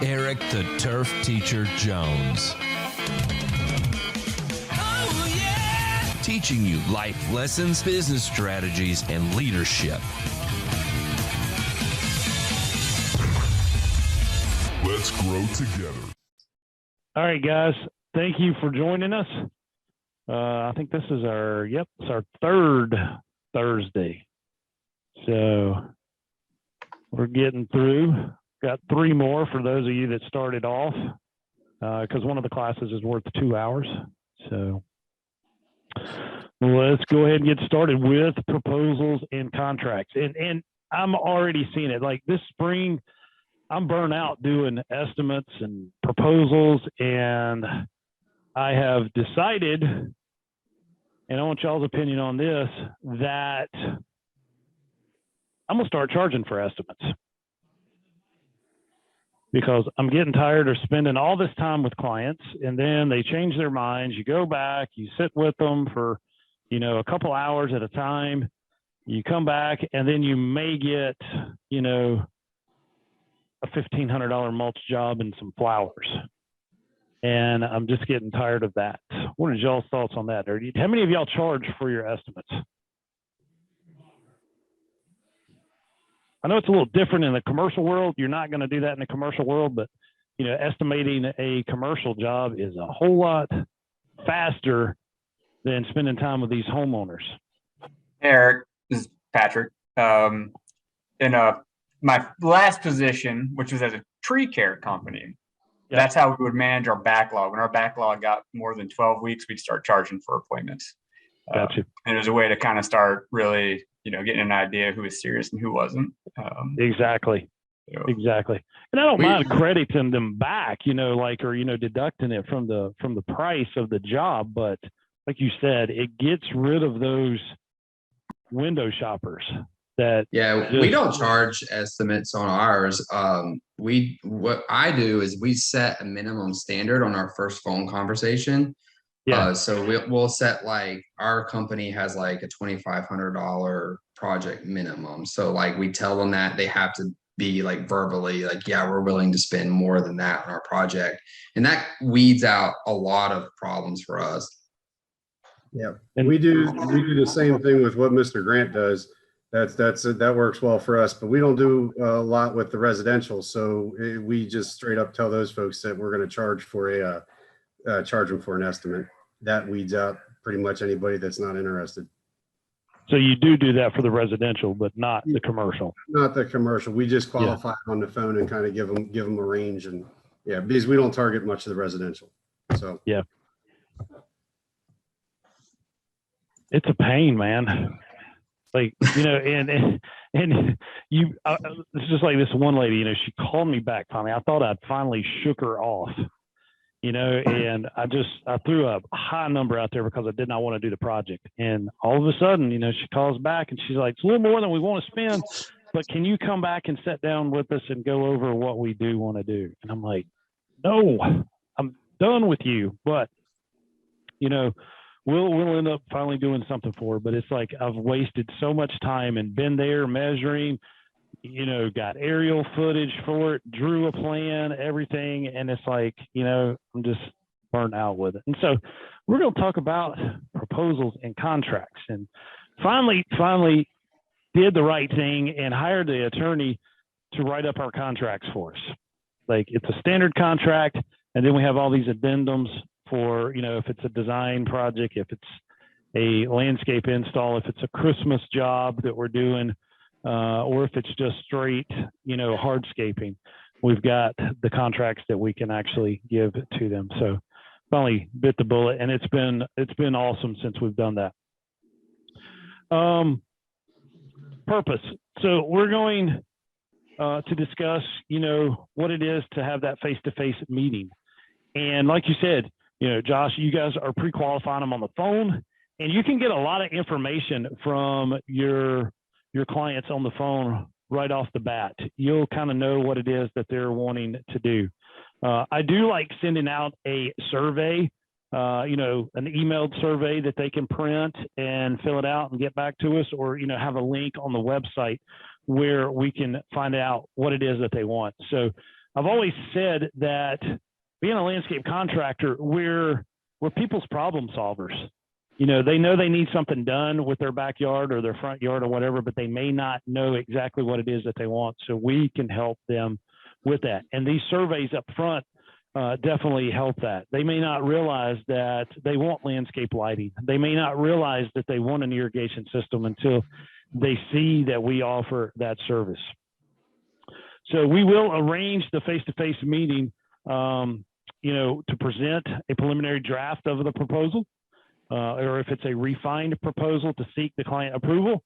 Eric the Turf Teacher Jones. Oh, yeah! Teaching you life lessons, business strategies, and leadership. Let's grow together. All right, guys. Thank you for joining us. I think this is it's our third Thursday. So we're getting through. Got 3 more for those of you that started off, because one of the classes is worth 2 hours. So let's go ahead and get started with proposals and contracts. And I'm already seeing it. Like this spring, I'm burnt out doing estimates and proposals, and I have decided, and I want y'all's opinion on this, that I'm gonna start charging for estimates, because I'm getting tired of spending all this time with clients, and then they change their minds. You go back, you sit with them for, a couple hours at a time. You come back, and then you may get, a $1,500 mulch job and some flowers. And I'm just getting tired of that. What are y'all's thoughts on that? Or how many of y'all charge for your estimates? I know it's a little different in the commercial world. You're not going to do that in the commercial world, but estimating a commercial job is a whole lot faster than spending time with these homeowners. Eric, this is Patrick. In my last position, which was as a tree care company, that's how we would manage our backlog. When our backlog got more than 12 weeks, we'd start charging for appointments. Gotcha. And it was a way to kind of start really, getting an idea who was serious and who wasn't. Exactly. Exactly. And I don't mind crediting them back, or deducting it from the price of the job. But like you said, it gets rid of those window shoppers. We don't charge estimates on ours. What I do is we set a minimum standard on our first phone conversation. Yeah. So we'll set, like, our company has like a $2,500 project minimum. So like we tell them that they have to be like verbally like, yeah, we're willing to spend more than that on our project. And that weeds out a lot of problems for us. Yeah. And we do the same thing with what Mr. Grant does. That works well for us, but we don't do a lot with the residential. So we just straight up tell those folks that we're going to charge for charge them for an estimate. That weeds out pretty much anybody that's not interested. So you do that for the residential, but not the commercial. Not the commercial. We just qualify on the phone and kind of give them a range, and because we don't target much of the residential. So it's a pain, man. Like, and you, it's just like this one lady, she called me back finally. I thought I'd finally shook her off, and I threw a high number out there because I did not want to do the project. And all of a sudden, she calls back and she's like, it's a little more than we want to spend, but can you come back and sit down with us and go over what we do want to do? And I'm like, no, I'm done with you. But, we'll end up finally doing something for her. But it's like I've wasted so much time and been there measuring, got aerial footage for it, drew a plan, everything. And it's like, I'm just burnt out with it. And so we're going to talk about proposals and contracts. And finally did the right thing and hired the attorney to write up our contracts for us. Like, it's a standard contract. And then we have all these addendums for, if it's a design project, if it's a landscape install, if it's a Christmas job that we're doing, or if it's just straight, hardscaping, we've got the contracts that we can actually give to them. So finally bit the bullet, and it's been awesome since we've done that. Purpose. So we're going to discuss, what it is to have that face-to-face meeting. And like you said, Josh, you guys are pre-qualifying them on the phone, and you can get a lot of information from your clients on the phone right off the bat. You'll kind of know what it is that they're wanting to do. I do like sending out a survey, an emailed survey that they can print and fill it out and get back to us, or, have a link on the website where we can find out what it is that they want. So I've always said that being a landscape contractor, we're people's problem solvers. You know they need something done with their backyard or their front yard or whatever, but they may not know exactly what it is that they want. So we can help them with that. And these surveys up front definitely help that. They may not realize that they want landscape lighting. They may not realize that they want an irrigation system until they see that we offer that service. So we will arrange the face-to-face meeting, to present a preliminary draft of the proposal, or if it's a refined proposal to seek the client approval,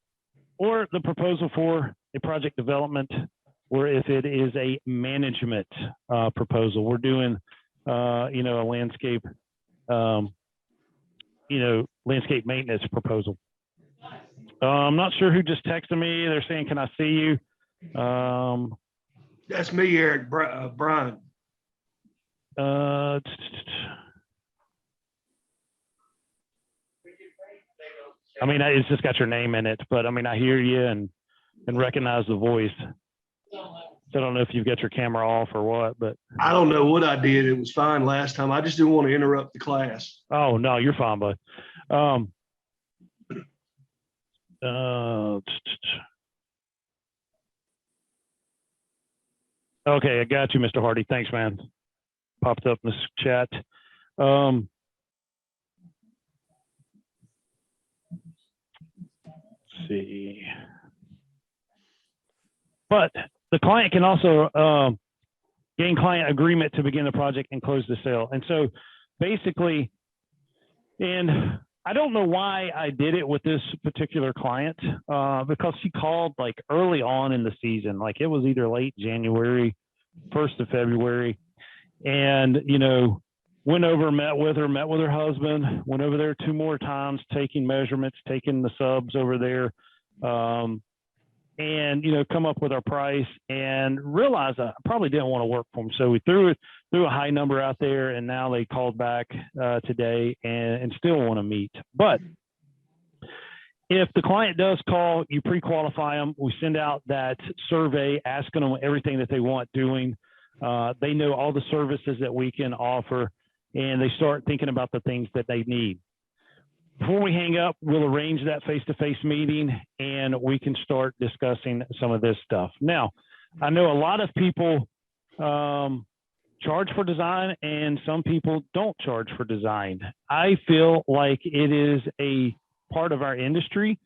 or the proposal for a project development, or if it is a management proposal. We're doing, a landscape, landscape maintenance proposal. I'm not sure who just texted me. They're saying, "Can I see you?" That's me, Eric. Brian. I mean, it's just got your name in it, but I mean, I hear you and recognize the voice. So I don't know if you've got your camera off or what, but I don't know what I did. It was fine last time. I just didn't want to interrupt the class. oh no, you're fine, bud. Okay, I got you, Mr. Hardy. Thanks, man. Popped up in this chat. Let's see. But the client can also gain client agreement to begin the project and close the sale. And so basically, and I don't know why I did it with this particular client, because she called like early on in the season, like it was either late January, 1st of February, and, went over, met with her husband, went over there 2 more times, taking measurements, taking the subs over there, and, come up with our price and realized I probably didn't want to work for them. So we threw a high number out there, and now they called back today and still want to meet. But if the client does call, you pre-qualify them. We send out that survey asking them everything that they want doing. They know all the services that we can offer, and they start thinking about the things that they need. Before we hang up, we'll arrange that face-to-face meeting, and we can start discussing some of this stuff. Now, I know a lot of people charge for design, and some people don't charge for design. I feel like it is a part of our industry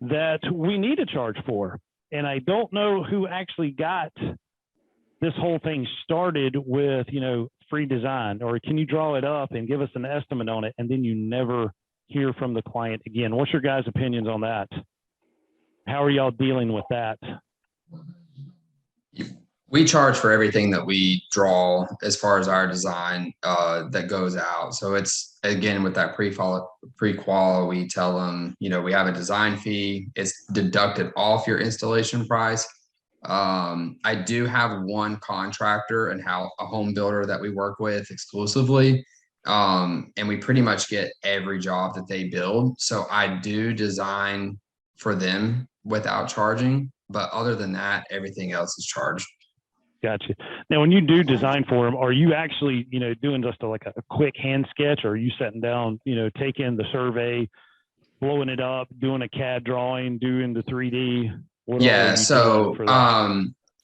that we need to charge for. And I don't know who actually got this whole thing started with, free design, or can you draw it up and give us an estimate on it, and then you never hear from the client again. What's your guys' opinions on that? How are y'all dealing with that? We charge for everything that we draw as far as our design that goes out. So it's, again, with that pre-qual, we tell them, we have a design fee. It's deducted off your installation price. I do have one contractor and a home builder that we work with exclusively. And we pretty much get every job that they build. So I do design for them without charging, but other than that, everything else is charged. Gotcha. Now, when you do design for them, are you actually, doing just a quick hand sketch, or are you sitting down, taking the survey, blowing it up, doing a CAD drawing, doing the 3D? Yeah. So,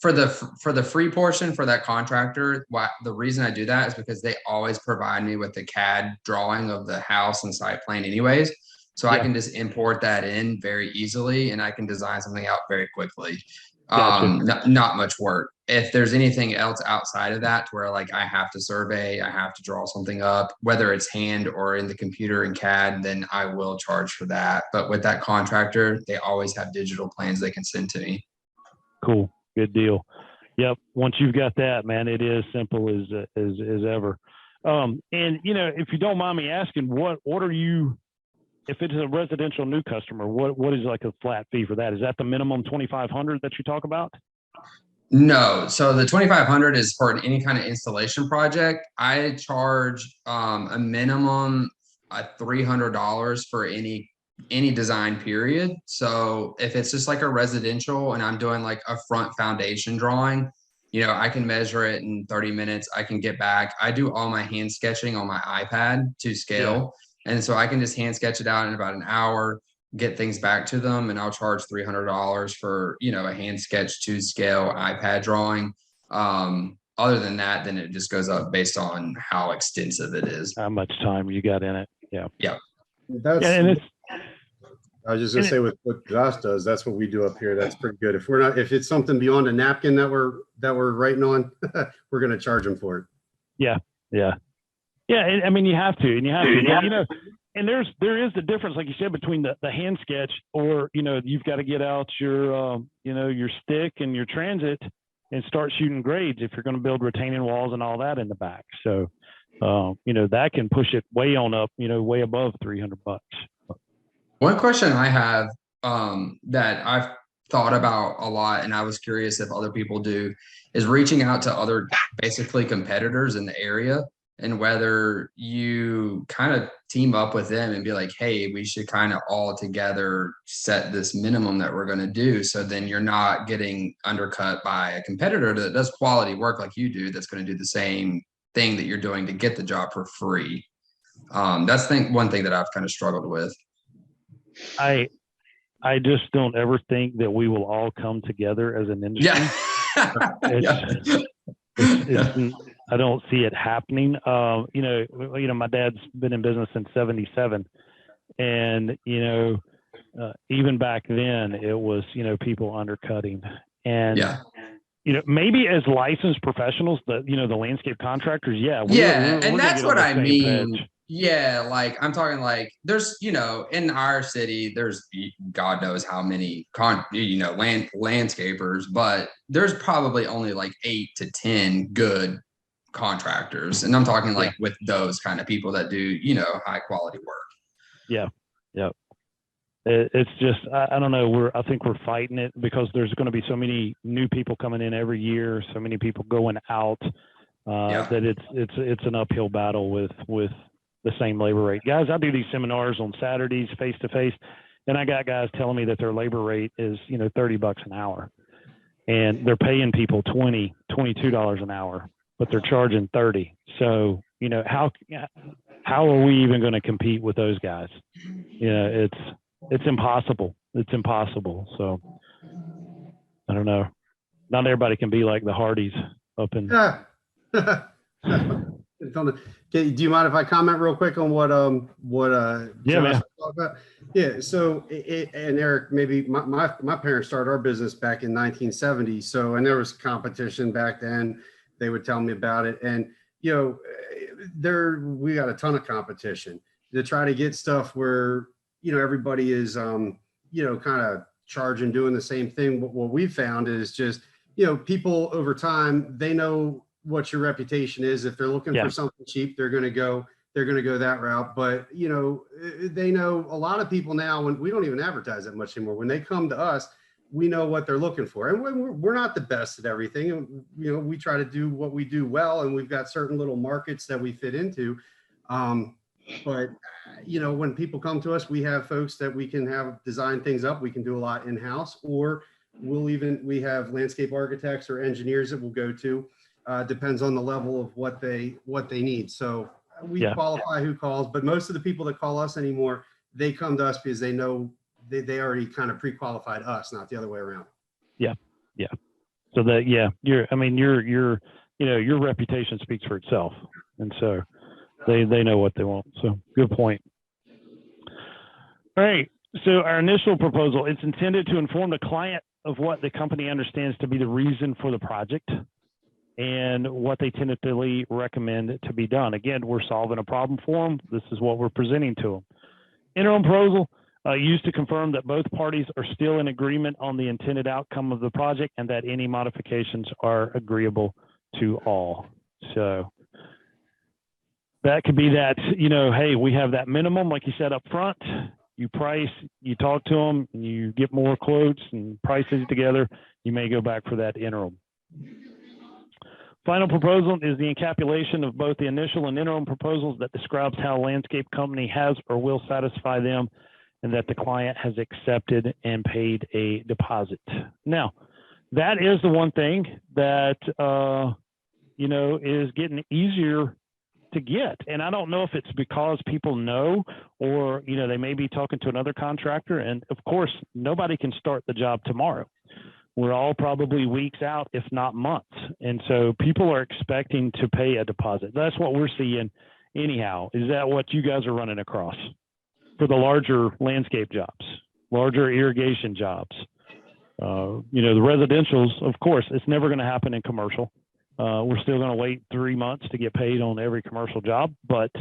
for the free portion for that contractor, the reason I do that is because they always provide me with the CAD drawing of the house and site plan anyways. So I can just import that in very easily, and I can design something out very quickly. Gotcha. Not much work. If there's anything else outside of that, where I have to survey, I have to draw something up, whether it's hand or in the computer in CAD, then I will charge for that. But with that contractor, they always have digital plans they can send to me. Cool. Good deal. Yep. Once you've got that, man, it is simple as ever. And if you don't mind me asking, what are you, if it's a residential new customer, what is a flat fee for that? Is that the minimum 2,500 that you talk about? No. So the 2,500 is for any kind of installation project. I charge a minimum $300 for any design period. So if it's just a residential and I'm doing a front foundation drawing, I can measure it in 30 minutes. I can get back. I do all my hand sketching on my iPad to scale. And so I can just hand sketch it out in about an hour, get things back to them. And I'll charge $300 for, a hand sketch to scale iPad drawing. Other than that, then it just goes up based on how extensive it is. How much time you got in it. Yeah. Yeah. I was just gonna say with what Josh does, that's what we do up here. That's pretty good. If it's something beyond a napkin that we're writing on, we're gonna charge them for it. Yeah. I mean, you have to, and there is the difference, like you said, between the hand sketch or, you've got to get out your, your stick and your transit and start shooting grades if you're going to build retaining walls and all that in the back. So, that can push it way on up, way above $300. One question I have that I've thought about a lot, and I was curious if other people do, is reaching out to other basically competitors in the area, and whether you kind of team up with them and be like, hey, we should kind of all together set this minimum that we're going to do. So then you're not getting undercut by a competitor that does quality work like you do, that's going to do the same thing that you're doing to get the job for free. That's one thing that I've kind of struggled with. I just don't ever think that we will all come together as an industry. I don't see it happening. My dad's been in business since '77, and even back then it was people undercutting, and maybe as licensed professionals, the landscape contractors, and that's what I mean. Pitch. Yeah, like I'm talking like there's, in our city, there's God knows how many landscapers, but there's probably only like 8 to 10 good contractors. And I'm talking like with those kind of people that do, high quality work. Yeah. It's just, I don't know. I think we're fighting it because there's going to be so many new people coming in every year, so many people going out, that it's an uphill battle with the same labor rate. Guys, I do these seminars on Saturdays face to face, and I got guys telling me that their labor rate is, $30 an hour, and they're paying people $22 an hour, but they're charging $30. So, how are we even going to compete with those guys? It's impossible. It's impossible. So I don't know. Not everybody can be like the Hardys up in. Do you mind if I comment real quick on what man. about? Yeah. So and Eric, maybe my parents started our business back in 1970. So, and there was competition back then. They would tell me about it, and we got a ton of competition to try to get stuff where everybody is kind of charging, doing the same thing. What we found is just people over time, they know what your reputation is. If they're looking for something cheap, they're going to go that route. But they know a lot of people now, when we don't even advertise that much anymore, when they come to us, we know what they're looking for, and we're not the best at everything. And we try to do what we do well, and we've got certain little markets that we fit into. But when people come to us, we have folks that we can have design things up. We can do a lot in-house, or we have landscape architects or engineers that we'll go to. Depends on the level of what they need. So we qualify who calls, but most of the people that call us anymore, they come to us because they know they already kind of pre-qualified us, not the other way around. Yeah. So your reputation speaks for itself, and so they know what they want. So good point. All right. So our initial proposal, it's intended to inform the client of what the company understands to be the reason for the project and what they tentatively recommend to be done. Again, we're solving a problem for them. This is what we're presenting to them. Interim proposal used to confirm that both parties are still in agreement on the intended outcome of the project and that any modifications are agreeable to all. So that could be that, hey, we have that minimum, like you said up front. You price, you talk to them, and you get more quotes and prices together. You may go back for that interim. Final proposal is the encapsulation of both the initial and interim proposals that describes how a landscape company has or will satisfy them, and that the client has accepted and paid a deposit. Now, that is the one thing that, you know, is getting easier to get. And I don't know if it's because people know, or, you know, they may be talking to another contractor. And of course, nobody can start the job tomorrow. We're all probably weeks out, if not months. And so people are expecting to pay a deposit. That's what we're seeing anyhow. Is that what you guys are running across for the larger landscape jobs, larger irrigation jobs? You know, the residentials, of course, it's never going to happen in commercial. We're still going to wait 3 months to get paid on every commercial job. But,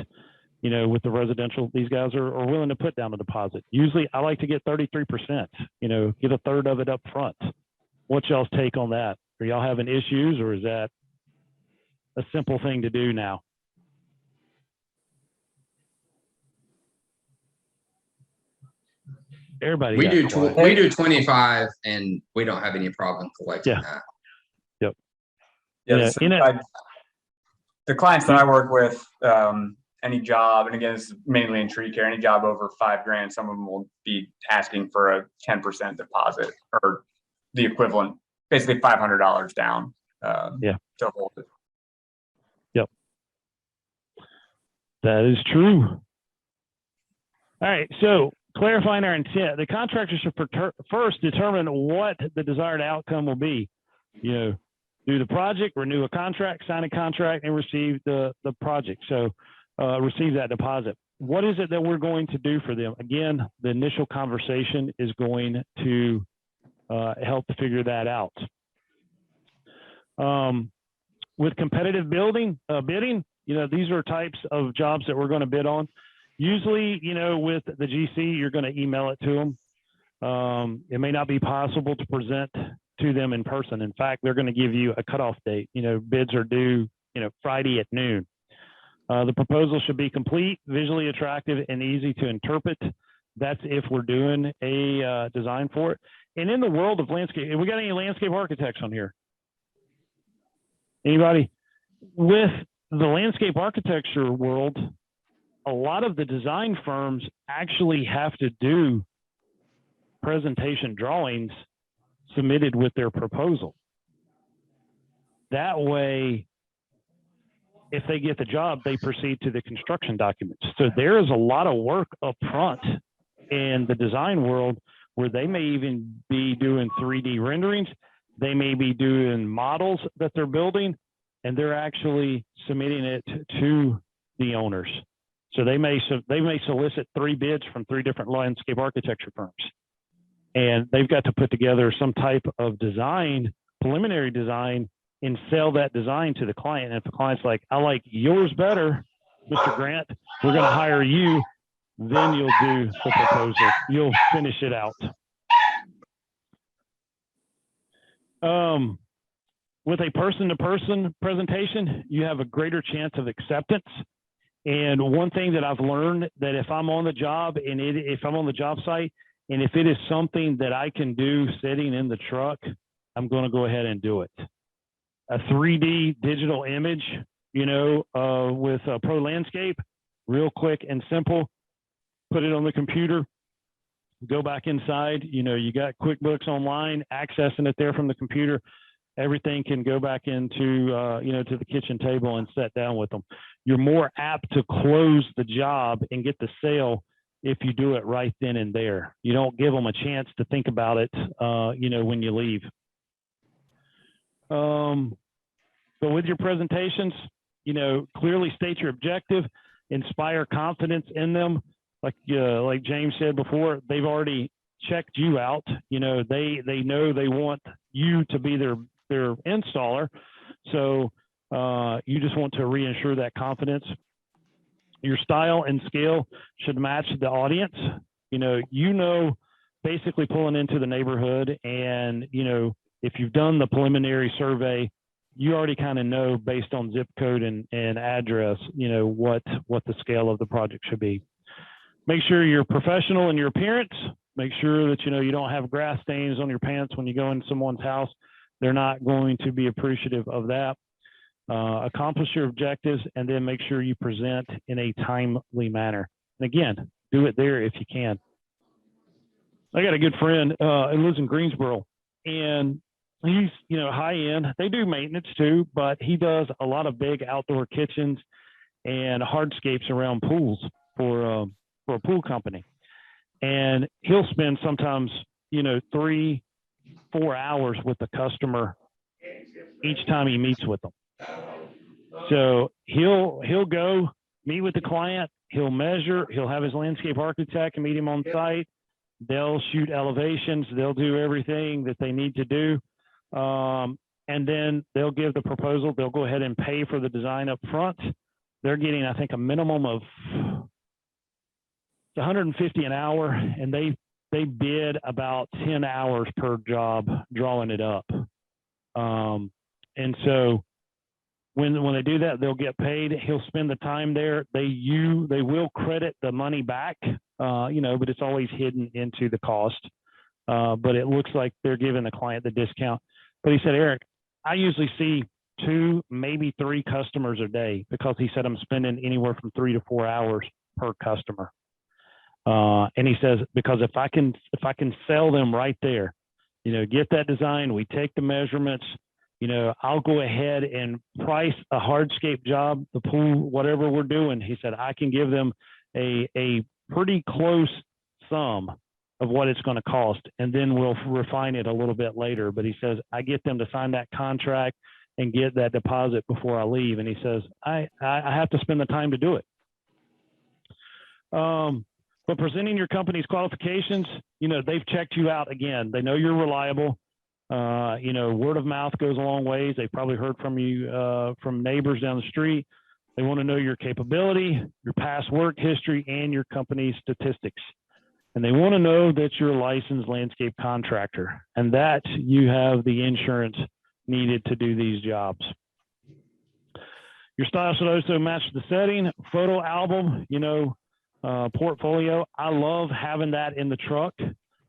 you know, with the residential, these guys are willing to put down a deposit. Usually I like to get 33%, you know, get a third of it up front. What's y'all's take on that? Are y'all having issues, or is that a simple thing to do now? Everybody. We do quiet. we do 25, and we don't have any problem collecting that. Yep. Yeah, so the clients that I work with, any job, and again, it's mainly in tree care, any job over $5,000, some of them will be asking for a 10% deposit, or the equivalent, basically $500 down. To hold it. Yep. That is true. All right. So clarifying our intent, the contractor should first determine what the desired outcome will be. You know, do the project, renew a contract, sign a contract, and receive the project. So receive that deposit. What is it that we're going to do for them? Again, the initial conversation is going to help to figure that out. With competitive bidding, you know, these are types of jobs that we're going to bid on. Usually, you know, with the GC, you're going to email it to them. It may not be possible to present to them in person. In fact, they're going to give you a cutoff date. You know, bids are due, you know, Friday at noon. The proposal should be complete, visually attractive, and easy to interpret. That's if we're doing a design for it. And in the world of landscape, have we got any landscape architects on here? Anybody? With the landscape architecture world, a lot of the design firms actually have to do presentation drawings submitted with their proposal. That way, if they get the job, they proceed to the construction documents. So there is a lot of work up front in the design world where they may even be doing 3D renderings. They may be doing models that they're building, and they're actually submitting it to the owners. So they may solicit 3 bids from 3 different landscape architecture firms, and they've got to put together some type of design, preliminary design, and sell that design to the client. And if the client's like, I like yours better, Mr. Grant, we're going to hire you, then you'll do the proposal. You'll finish it out. With a person-to-person presentation, you have a greater chance of acceptance. And one thing that I've learned, that if I'm on the job and if I'm on the job site, and if it is something that I can do sitting in the truck, I'm going to go ahead and do it. A 3D digital image, you know, with Pro Landscape, real quick and simple. Put it on the computer, go back inside. You know, you got QuickBooks online, accessing it there from the computer. Everything can go back into, you know, to the kitchen table and sit down with them. You're more apt to close the job and get the sale if you do it right then and there. You don't give them a chance to think about it, you know, when you leave. But with your presentations, you know, clearly state your objective, inspire confidence in them. Like James said before, they've already checked you out. You know, they know they want you to be their installer. So you just want to reinsure that confidence. Your style and scale should match the audience. You know, basically pulling into the neighborhood, and, you know, if you've done the preliminary survey, you already kind of know based on zip code and address, you know, what the scale of the project should be. Make sure you're professional in your appearance. Make sure that, you know, you don't have grass stains on your pants when you go into someone's house. They're not going to be appreciative of that. Accomplish your objectives, and then make sure you present in a timely manner. And again, do it there if you can. I got a good friend who lives in Greensboro, and he's, you know, high end. They do maintenance too, but he does a lot of big outdoor kitchens and hardscapes around pools for a pool company. And he'll spend sometimes, you know, 3-4 hours with the customer each time he meets with them. So he'll go meet with the client, he'll measure, he'll have his landscape architect meet him on site. They'll shoot elevations, they'll do everything that they need to do. And then they'll give the proposal, they'll go ahead and pay for the design up front. They're getting, I think, a minimum of $150 an hour, and they bid about 10 hours per job drawing it up. And so when they do that, they'll get paid. He'll spend the time there. They will credit the money back, you know, but it's always hidden into the cost. But it looks like they're giving the client the discount. But he said, Eric, I usually see 2, maybe 3 customers a day, because he said I'm spending anywhere from 3 to 4 hours per customer. And he says, because if I can sell them right there, you know, get that design, we take the measurements, you know, I'll go ahead and price a hardscape job, the pool, whatever we're doing. He said, I can give them a pretty close sum of what it's going to cost, and then we'll refine it a little bit later. But he says, I get them to sign that contract and get that deposit before I leave. And he says, I have to spend the time to do it. But presenting your company's qualifications, you know, they've checked you out again. They know you're reliable. You know, word of mouth goes a long ways. They've probably heard from you, from neighbors down the street. They want to know your capability, your past work history, and your company's statistics. And they want to know that you're a licensed landscape contractor and that you have the insurance needed to do these jobs. Your style should also match the setting. Photo album, you know, portfolio. I love having that in the truck.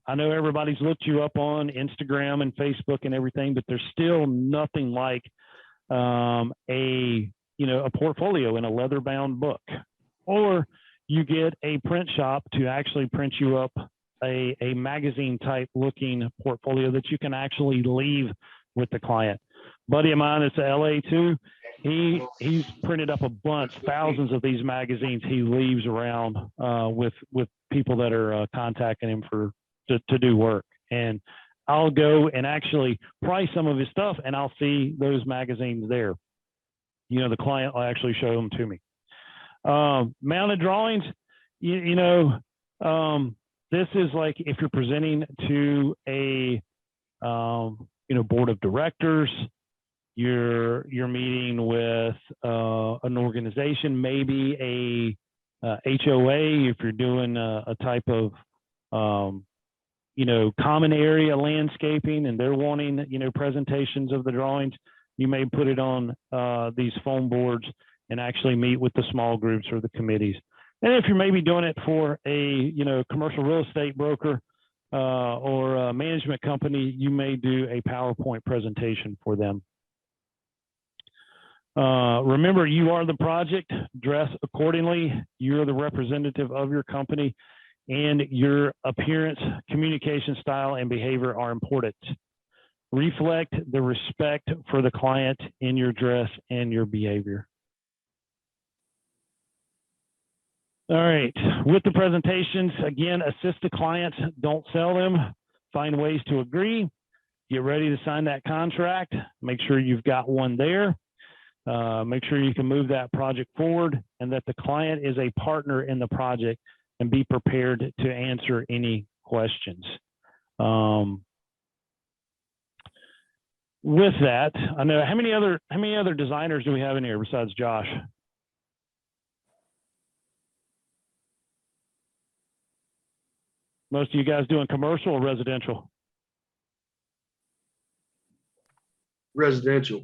I know everybody's looked you up on Instagram and Facebook and everything, but there's still nothing like a portfolio in a leather bound book. Or you get a print shop to actually print you up a magazine type looking portfolio that you can actually leave with the client. Buddy of mine is in LA too. He's printed up a bunch, thousands of these magazines he leaves around with people that are contacting him to do work. And I'll go and actually price some of his stuff, and I'll see those magazines there. You know, the client will actually show them to me. Mounted drawings, this is like if you're presenting to a board of directors, you're meeting with an organization, maybe a HOA, if you're doing a type of common area landscaping, and they're wanting presentations of the drawings. You may put it on these foam boards and actually meet with the small groups or the committees. And if you're maybe doing it for a commercial real estate broker or a management company, you may do a PowerPoint presentation for them. Remember, you are the project. Dress accordingly. You're the representative of your company, and your appearance, communication style, and behavior are important. Reflect the respect for the client in your dress and your behavior. All right, with the presentations, again, assist the clients, don't sell them, find ways to agree, get ready to sign that contract, make sure you've got one there, make sure you can move that project forward, and that the client is a partner in the project, and be prepared to answer any questions. With that, I know how many other designers do we have in here besides Josh? Most of you guys doing commercial or residential? Residential.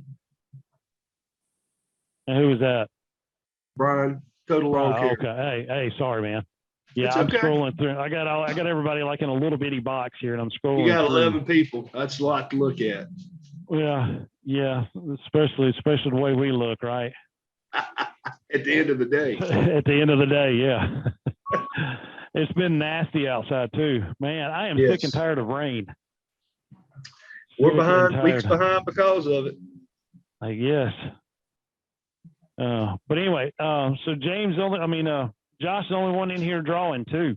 And who was that? Brian, total lawn care. Okay. Hey, sorry, man. Yeah, It's I'm okay. scrolling through. I got everybody like in a little bitty box here, and I'm scrolling. You got through. 11 people. That's a lot to look at. Yeah. Especially the way we look, right? At the end of the day. At the end of the day, yeah. It's been nasty outside too, man. I am sick and tired of rain. We're Sick and behind, weeks tired. behind because of it. I guess. But anyway, so James Josh is the only one in here drawing too.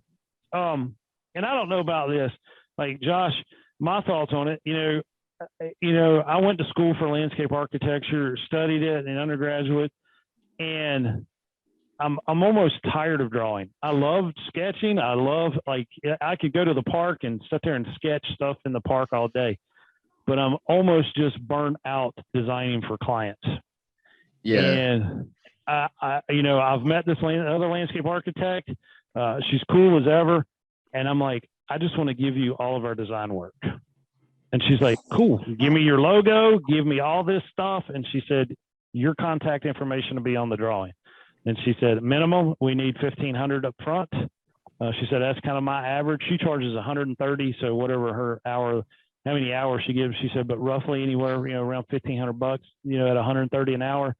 And I don't know about this. Like Josh, my thoughts on it, I went to school for landscape architecture, studied it in undergraduate, and I'm almost tired of drawing. I love sketching. I could go to the park and sit there and sketch stuff in the park all day, but I'm almost just burnt out designing for clients. Yeah. And I've met this other landscape architect. She's cool as ever. And I'm like, I just want to give you all of our design work. And she's like, cool, give me your logo, give me all this stuff. And she said, your contact information will be on the drawing. And she said, minimum, we need 1,500 up front. She said, that's kind of my average. She charges 130. So whatever her hour, how many hours she gives, she said, but roughly anywhere, around $1,500 bucks, at 130 an hour.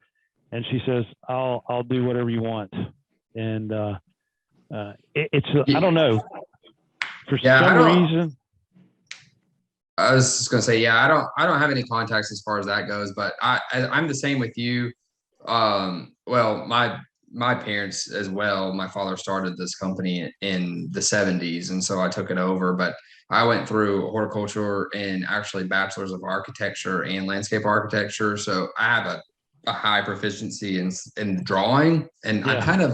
And she says, I'll do whatever you want. And I don't know. For some reason. I was just gonna say, yeah, I don't have any contacts as far as that goes, but I'm the same with you. Well, my parents as well. My father started this company in the 70s, and so I took it over. But I went through horticulture and actually bachelor's of architecture and landscape architecture, so I have a high proficiency in drawing. And I kind of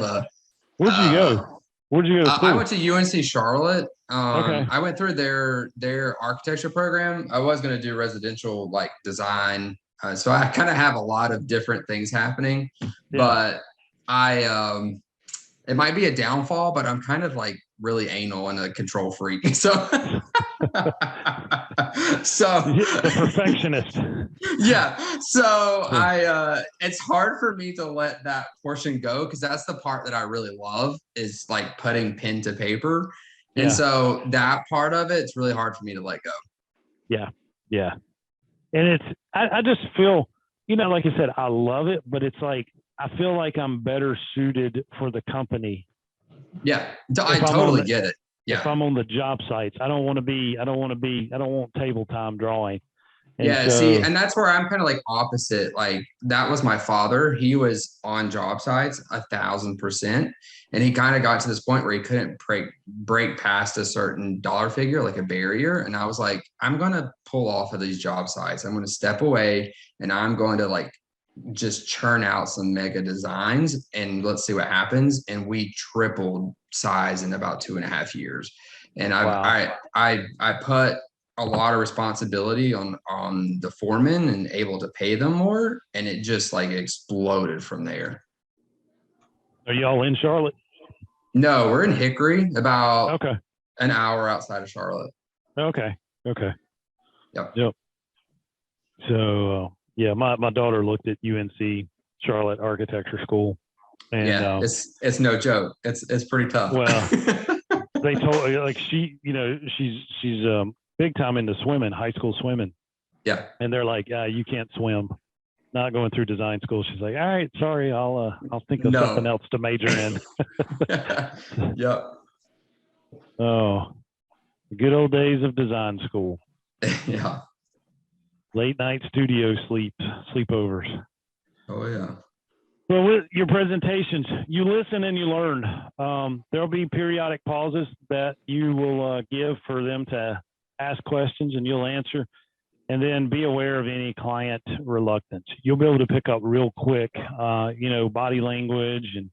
Where'd you go? Where'd you go to school? I went to UNC Charlotte. Okay. I went through their architecture program. I was going to do residential like design. So I kind of have a lot of different things happening, but it might be a downfall, but I'm kind of like really anal and a control freak. So, The perfectionist. Yeah. So it's hard for me to let that portion go, because that's the part that I really love, is like putting pen to paper. And so that part of it's really hard for me to let go. Yeah. Yeah. And I just feel, like I said, I love it, but it's like, I feel like I'm better suited for the company. Yeah. I totally get it. Yeah. If I'm on the job sites, I don't want table time drawing. And and that's where I'm kind of like opposite. Like that was my father. He was on job sites 1,000%. And he kind of got to this point where he couldn't break past a certain dollar figure, like a barrier. And I was like, I'm going to pull off of these job sites. I'm going to step away and I'm going to like just churn out some mega designs and let's see what happens. And we tripled size in about 2.5 years. And I put a lot of responsibility on the foreman and able to pay them more. And it just like exploded from there. Are y'all in Charlotte? No, we're in Hickory, about an hour outside of Charlotte. Okay. Yep. So, my daughter looked at UNC Charlotte Architecture School. And, it's no joke. It's pretty tough. Well, they told like she's big time into swimming, high school swimming. Yeah. And they're like, you can't swim. Not going through design school. She's like, all right, sorry, I'll think of something else to major in. Yep. Oh, the good old days of design school. Yeah. Late night studio sleepovers. Oh yeah. Well, with your presentations, you listen and you learn. There'll be periodic pauses that you will give for them to ask questions and you'll answer. And then be aware of any client reluctance. You'll be able to pick up real quick, body language and,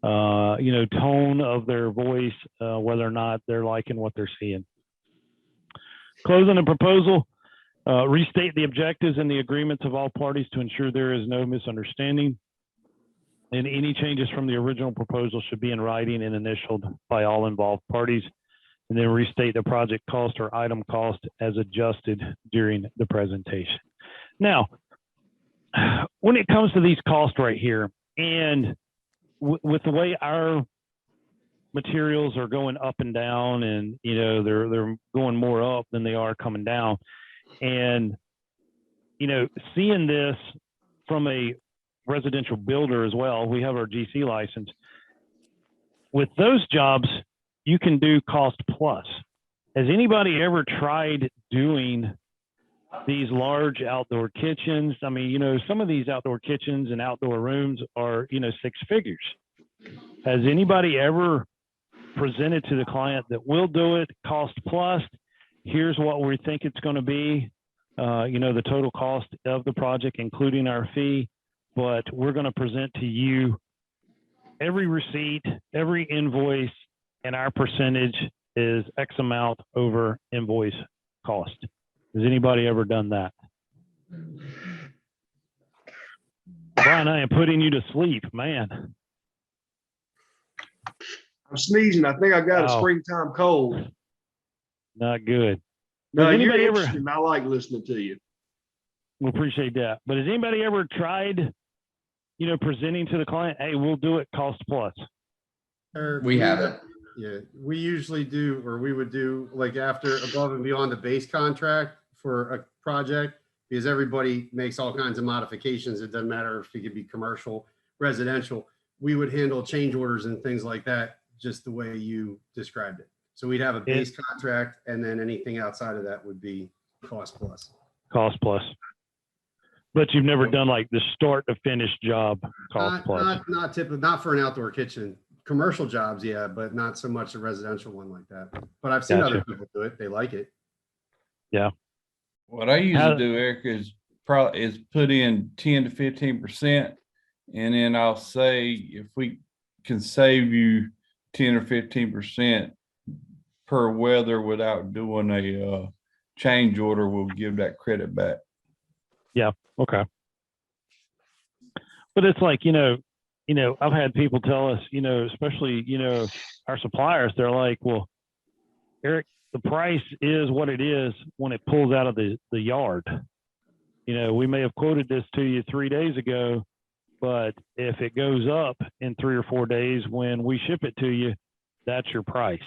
tone of their voice, whether or not they're liking what they're seeing. Closing a proposal, restate the objectives and the agreements of all parties to ensure there is no misunderstanding. And any changes from the original proposal should be in writing and initialed by all involved parties. And then restate the project cost or item cost as adjusted during the presentation. Now, when it comes to these costs right here, and with the way our materials are going up and down, and they're going more up than they are coming down, and seeing this from a residential builder as well, we have our GC license. With those jobs, you can do cost plus. Has anybody ever tried doing these large outdoor kitchens. I mean, some of these outdoor kitchens and outdoor rooms are, 6 figures. Has anybody ever presented to the client that we'll do it cost plus? Here's what we think it's going to be, the total cost of the project, including our fee, but we're going to present to you every receipt, every invoice, and our percentage is X amount over invoice cost. Has anybody ever done that? Brian, I am putting you to sleep, man. I'm sneezing. I think I got a Oh. springtime cold. Not good. No, Has you're anybody ever? interesting. I like listening to you. We appreciate that. But has anybody ever tried, presenting to the client, hey, we'll do it cost plus? We haven't. Yeah, we usually do, or we would do like after above and beyond the base contract for a project, because everybody makes all kinds of modifications. It doesn't matter if it could be commercial, residential. We would handle change orders and things like that, just the way you described it. So we'd have a base contract, and then anything outside of that would be cost plus. Cost plus. But you've never done like the start to finish job cost plus. Not typically, not for an outdoor kitchen. Commercial jobs, yeah, but not so much a residential one like that. But I've seen Gotcha. other people do it. They like it. Yeah. What I usually do, Eric, is put in 10 to 15%, and then I'll say if we can save you 10 or 15% per weather without doing a change order, we'll give that credit back. Yeah. Okay. But it's like, I've had people tell us, especially, our suppliers, they're like, well, Eric, the price is what it is when it pulls out of the yard. We may have quoted this to you 3 days ago, but if it goes up in 3 or 4 days when we ship it to you, that's your price.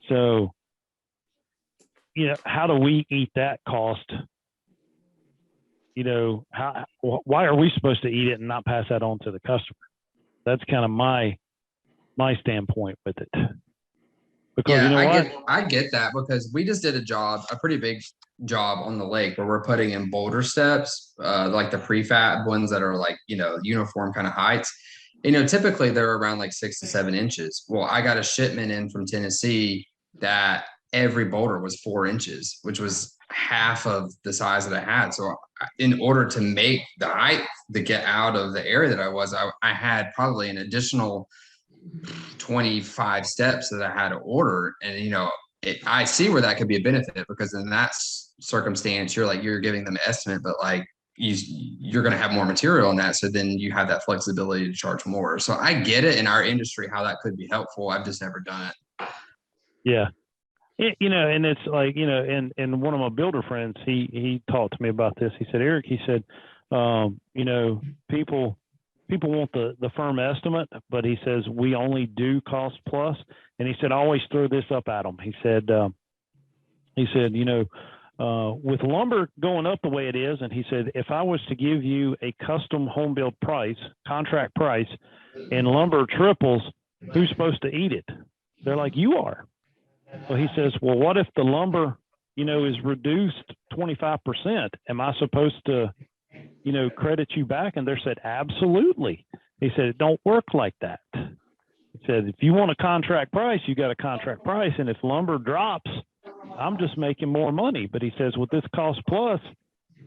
So, how do we eat that cost? Why are we supposed to eat it and not pass that on to the customer? That's kind of my standpoint with it. Because I get that, because we just did a pretty big job on the lake where we're putting in boulder steps, like the prefab ones that are like, uniform kind of heights. Typically they're around like 6 to 7 inches. Well, I got a shipment in from Tennessee that every boulder was 4 inches, which was half of the size that I had. So in order to make the height to get out of the area that I had probably an additional 25 steps that I had to order. And, I see where that could be a benefit, because in that circumstance, you're giving them an estimate, but like you're going to have more material in that. So then you have that flexibility to charge more. So I get it in our industry, how that could be helpful. I've just never done it. Yeah. And it's like, and one of my builder friends, he talked to me about this. He said, Eric, people want the firm estimate, but he says, we only do cost plus. And he said, I always throw this up at them. He said, with lumber going up the way it is, and he said, if I was to give you a custom home build price, contract price, and lumber triples, who's supposed to eat it? They're like, you are. So he says, well, what if the lumber, is reduced 25%? Am I supposed to, credit you back? And they said, absolutely. He said, it don't work like that. He said, if you want a contract price, you got a contract price. And if lumber drops, I'm just making more money. But he says, with this cost plus,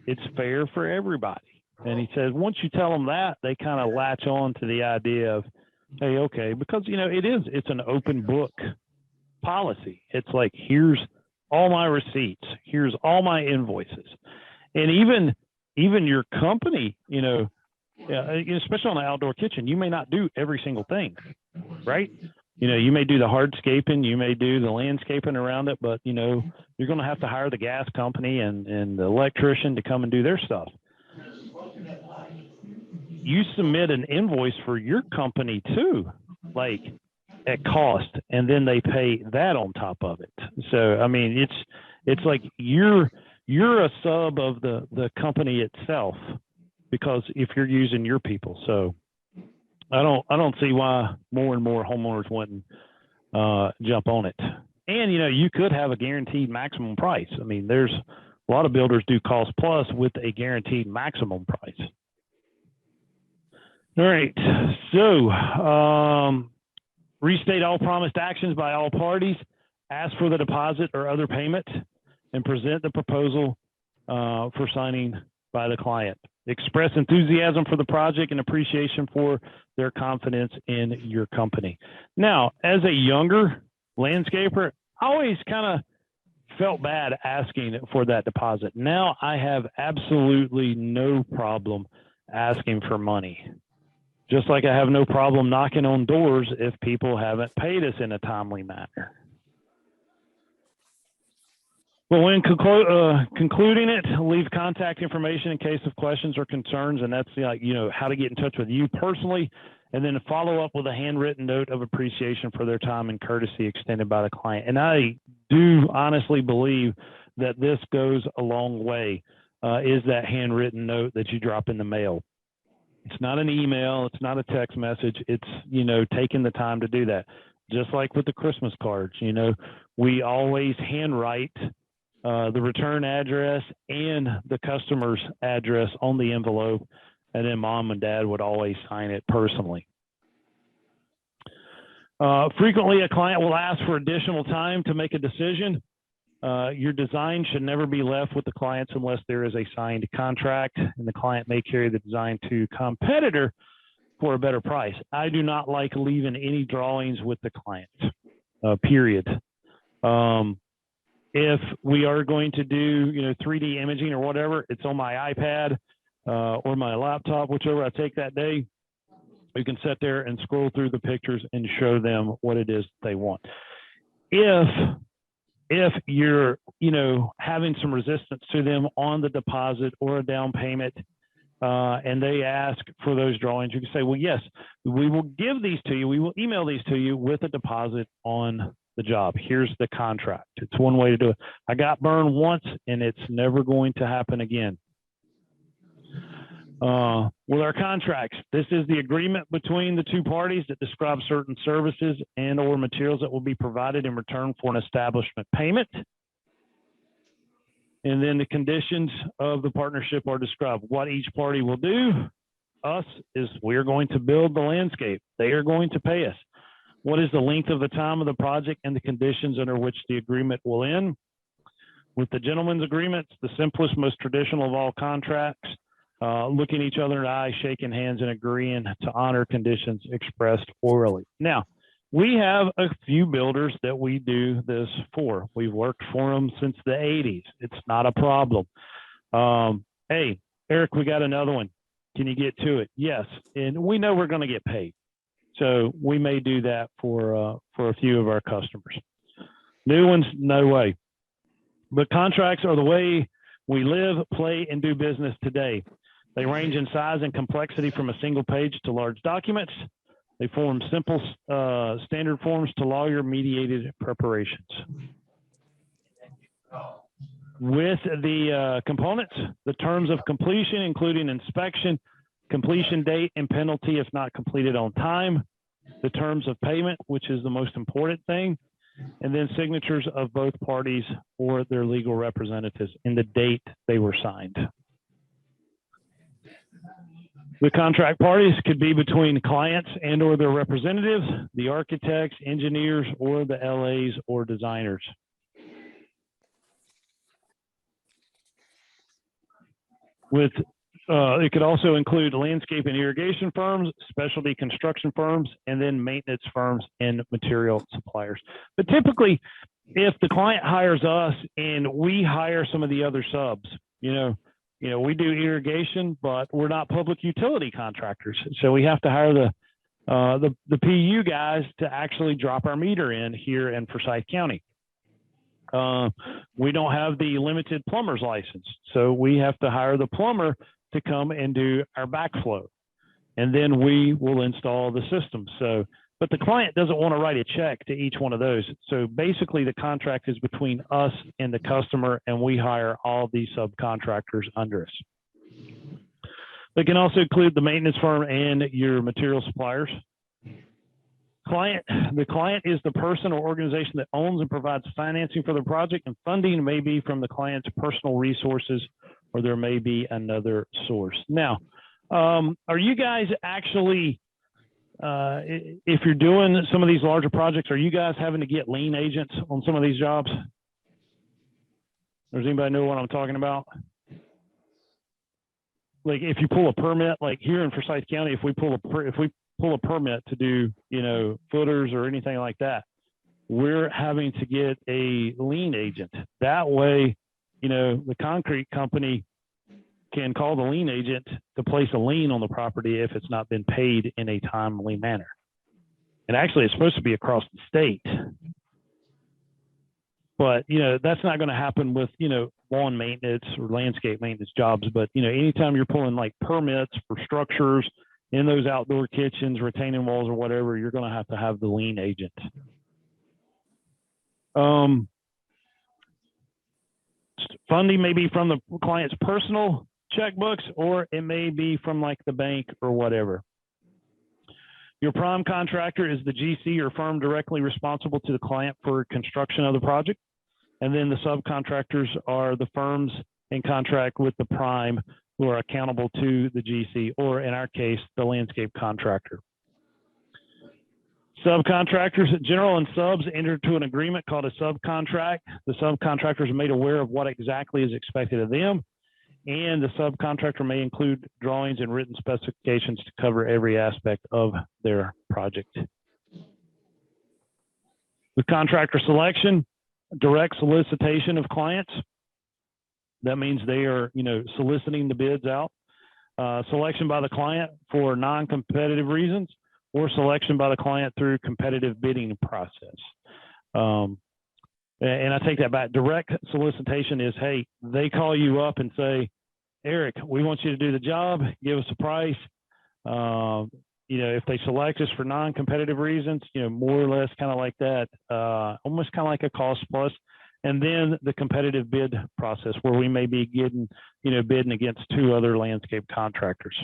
it's fair for everybody. And he says, once you tell them that, they kind of latch on to the idea of, hey, okay, because, it's an open book policy. It's like, here's all my receipts, here's all my invoices. And even your company, especially on the outdoor kitchen, you may not do every single thing, right? You may do the hardscaping, you may do the landscaping around it, but you're going to have to hire the gas company and the electrician to come and do their stuff. You submit an invoice for your company too, like at cost, and then they pay that on top of it. So, I mean, it's like you're a sub of the company itself, because if you're using your people. So I don't see why more and more homeowners wouldn't jump on it. And, you could have a guaranteed maximum price. I mean, there's A lot of builders do cost plus with a guaranteed maximum price. All right, so restate all promised actions by all parties, ask for the deposit or other payment, and present the proposal for signing by the client. Express enthusiasm for the project and appreciation for their confidence in your company. Now, as a younger landscaper, I always kind of felt bad asking for that deposit. Now I have absolutely no problem asking for money. Just like I have no problem knocking on doors if people haven't paid us in a timely manner. But when concluding it, leave contact information in case of questions or concerns, and that's how to get in touch with you personally, and then follow up with a handwritten note of appreciation for their time and courtesy extended by the client. And I do honestly believe that this goes a long way, is that handwritten note that you drop in the mail. It's not an email. It's not a text message. It's, taking the time to do that. Just like with the Christmas cards, we always handwrite the return address and the customer's address on the envelope, and then mom and dad would always sign it personally. Frequently, a client will ask for additional time to make a decision. Your design should never be left with the clients unless there is a signed contract, and the client may carry the design to competitor for a better price. I do not like leaving any drawings with the client, period. If we are going to do, 3D imaging or whatever, it's on my iPad or my laptop, whichever I take that day. You can sit there and scroll through the pictures and show them what it is they want. If you're, having some resistance to them on the deposit or a down payment, and they ask for those drawings, you can say, well, yes, we will give these to you. We will email these to you with a deposit on the job. Here's the contract. It's one way to do it. I got burned once, and it's never going to happen again. With our contracts, this is the agreement between the two parties that describes certain services and or materials that will be provided in return for an establishment payment. And then the conditions of the partnership are described. What each party will do, us, is we're going to build the landscape. They are going to pay us. What is the length of the time of the project and the conditions under which the agreement will end? With the gentleman's agreements, the simplest, most traditional of all contracts, looking each other in the eye, shaking hands, and agreeing to honor conditions expressed orally. Now, we have a few builders that we do this for. We've worked for them since the 80s. It's not a problem. Hey, Eric, we got another one. Can you get to it? Yes. And we know we're going to get paid. So we may do that for a few of our customers. New ones, no way. But contracts are the way we live, play, and do business today. They range in size and complexity from a single page to large documents. They form simple standard forms to lawyer-mediated preparations. With the components, the terms of completion, including inspection, completion date, and penalty if not completed on time, the terms of payment, which is the most important thing, and then signatures of both parties or their legal representatives and the date they were signed. The contract parties could be between clients and or their representatives, the architects, engineers, or the LAs or designers. It could also include landscape and irrigation firms, specialty construction firms, and then maintenance firms and material suppliers. But typically, if the client hires us and we hire some of the other subs, we do irrigation, but we're not public utility contractors. So we have to hire the PU guys to actually drop our meter in here in Forsyth County. We don't have the limited plumber's license. So we have to hire the plumber to come and do our backflow. And then we will install the system. But the client doesn't want to write a check to each one of those. So basically the contract is between us and the customer, and we hire all these subcontractors under us. They can also include the maintenance firm and your material suppliers. The client is the person or organization that owns and provides financing for the project, and funding may be from the client's personal resources, or there may be another source. Now, are you guys actually, if you're doing some of these larger projects, are you guys having to get lien agents on some of these jobs? Does anybody know what I'm talking about? Like if you pull a permit, like here in Forsyth County, if we pull a permit to do, you know, footers or anything like that, we're having to get a lien agent. That way, you know, the concrete company can call the lien agent to place a lien on the property if it's not been paid in a timely manner. And actually, it's supposed to be across the state. But, you know, that's not going to happen with, you know, lawn maintenance or landscape maintenance jobs. But, you know, anytime you're pulling like permits for structures in those outdoor kitchens, retaining walls or whatever, you're going to have the lien agent. Funding may be from the client's personal checkbooks, or it may be from like the bank or whatever. Your prime contractor is the GC or firm directly responsible to the client for construction of the project. And then the subcontractors are the firms in contract with the prime who are accountable to the GC, or in our case, the landscape contractor. Subcontractors, general and subs enter into an agreement called a subcontract. The subcontractors are made aware of what exactly is expected of them, and the subcontractor may include drawings and written specifications to cover every aspect of their project. With contractor selection, direct solicitation of clients. That means they are, you know, soliciting the bids out. Selection by the client for non-competitive reasons, or selection by the client through competitive bidding process. And I take that back. Direct solicitation is, hey, they call you up and say, Eric, we want you to do the job, give us a price. You know, if they select us for non-competitive reasons, you know, more or less kind of like that, almost kind of like a cost plus. And then the competitive bid process where we may be getting, you know, bidding against 2 other landscape contractors.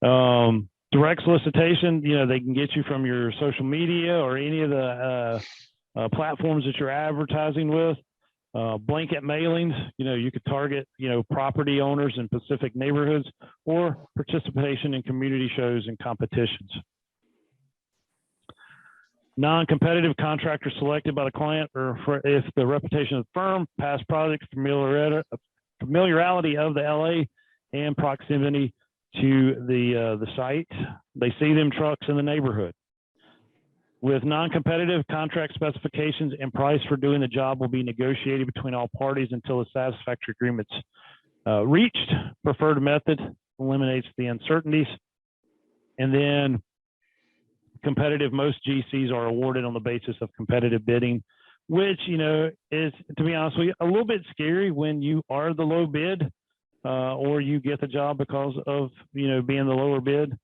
Direct solicitation, you know, they can get you from your social media or any of the platforms that you're advertising with. Blanket mailings, you know, you could target, you know, property owners in specific neighborhoods, or participation in community shows and competitions. Non-competitive contractors selected by the client, or if the reputation of the firm, past project familiarity of the LA, and proximity to the site. They see them trucks in the neighborhood. With non-competitive, contract specifications and price for doing the job will be negotiated between all parties until a satisfactory agreement's reached. Preferred method eliminates the uncertainties. And then competitive, most GCs are awarded on the basis of competitive bidding, which, you know, is, to be honest with you, a little bit scary when you are the low bid, or you get the job because of, you know, being the lower bid.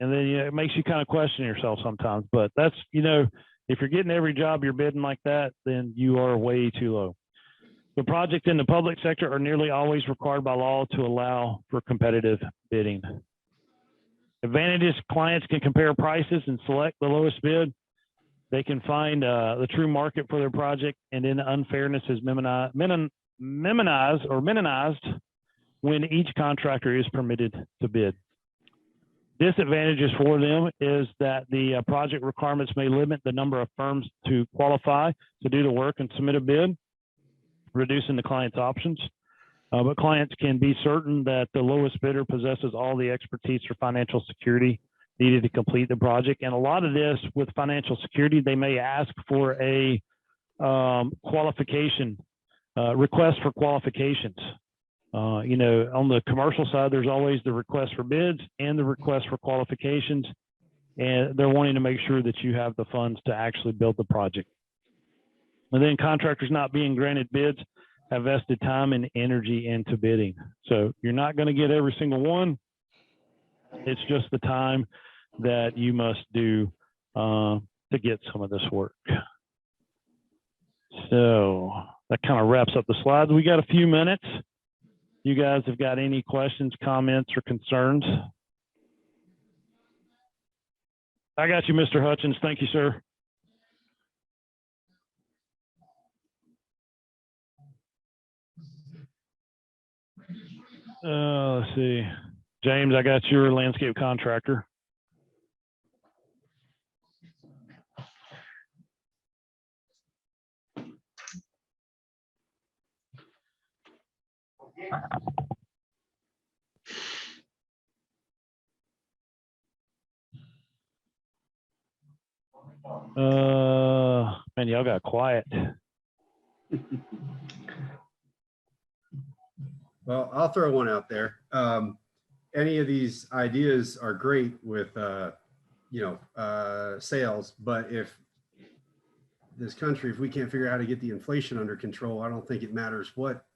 And then, you know, it makes you kind of question yourself sometimes. But that's, you know, if you're getting every job you're bidding like that, then you are way too low. The projects in the public sector are nearly always required by law to allow for competitive bidding. Advantages: clients can compare prices and select the lowest bid. They can find the true market for their project, and then unfairness is minimized when each contractor is permitted to bid. Disadvantages for them is that the project requirements may limit the number of firms to qualify to do the work and submit a bid, reducing the client's options. But clients can be certain that the lowest bidder possesses all the expertise or financial security needed to complete the project. And a lot of this with financial security, they may ask for a qualification, request for qualifications. You know, on the commercial side, there's always the request for bids and the request for qualifications, and they're wanting to make sure that you have the funds to actually build the project. And then contractors not being granted bids have vested time and energy into bidding. So you're not going to get every single one. It's just the time that you must do to get some of this work. So that kind of wraps up the slides. We got a few minutes. You guys have got any questions, comments, or concerns? I got you, Mr. Hutchins. Thank you, sir. Let's see. James, I got your landscape contractor. Man, y'all got quiet. Well, I'll throw one out there. Any of these ideas are great with, sales, but if this country, if we can't figure out how to get the inflation under control, I don't think it matters what,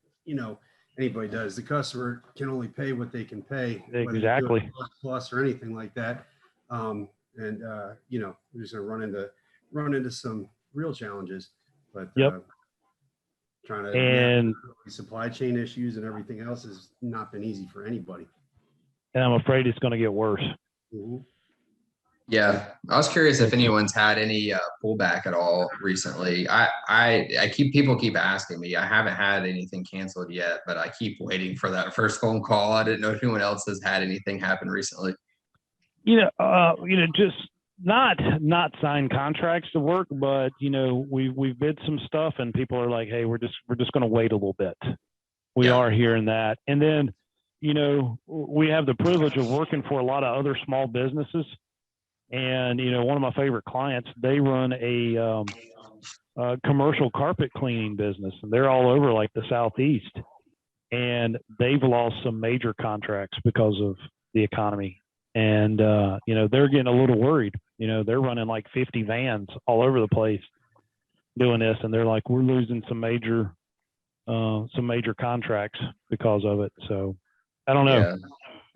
anybody does. The customer can only pay what they can pay. whether you do it Exactly. plus or anything like that. We're just gonna run into some real challenges, but Yep. trying to And supply chain issues and everything else has not been easy for anybody. I'm afraid it's going to get worse. Mhm. Yeah, I was curious if anyone's had any pullback at all recently. People keep asking me. I haven't had anything canceled yet, but I keep waiting for that first phone call. I didn't know if anyone else has had anything happen recently. Just not sign contracts to work, but we bid some stuff and people are like, hey, we're just going to wait a little bit. We are hearing that. And then, we have the privilege of working for a lot of other small businesses. And, one of my favorite clients, they run a commercial carpet cleaning business, and they're all over like the Southeast. And they've lost some major contracts because of the economy. And, they're getting a little worried. They're running like 50 vans all over the place doing this. And they're like, we're losing some major contracts because of it. So I don't know. Yeah.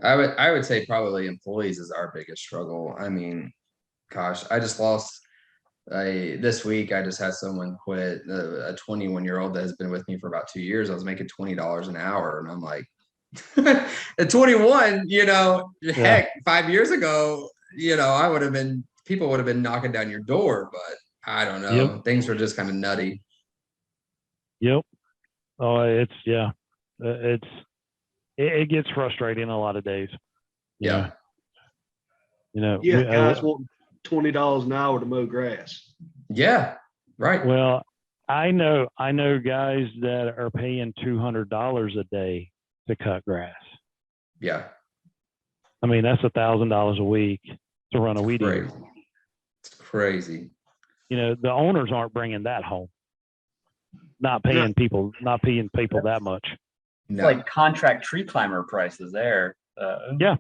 I would say probably employees is our biggest struggle. I mean, gosh, I just lost this week. I just had someone quit, a 21-year-old that has been with me for about 2 years. I was making $20 an hour, and I'm like, at 21, heck, 5 years ago, people would have been knocking down your door, but I don't know. Yep. Things were just kind of nutty. Yep. Oh, it gets frustrating a lot of days. Yeah. Guys want $20 an hour to mow grass. Yeah. Right. Well, I know guys that are paying $200 a day to cut grass. Yeah. I mean, that's $1,000 a week to run a weed eater. It's crazy. The owners aren't bringing that home. Not paying people that much. It's like contract tree climber prices there. Yeah.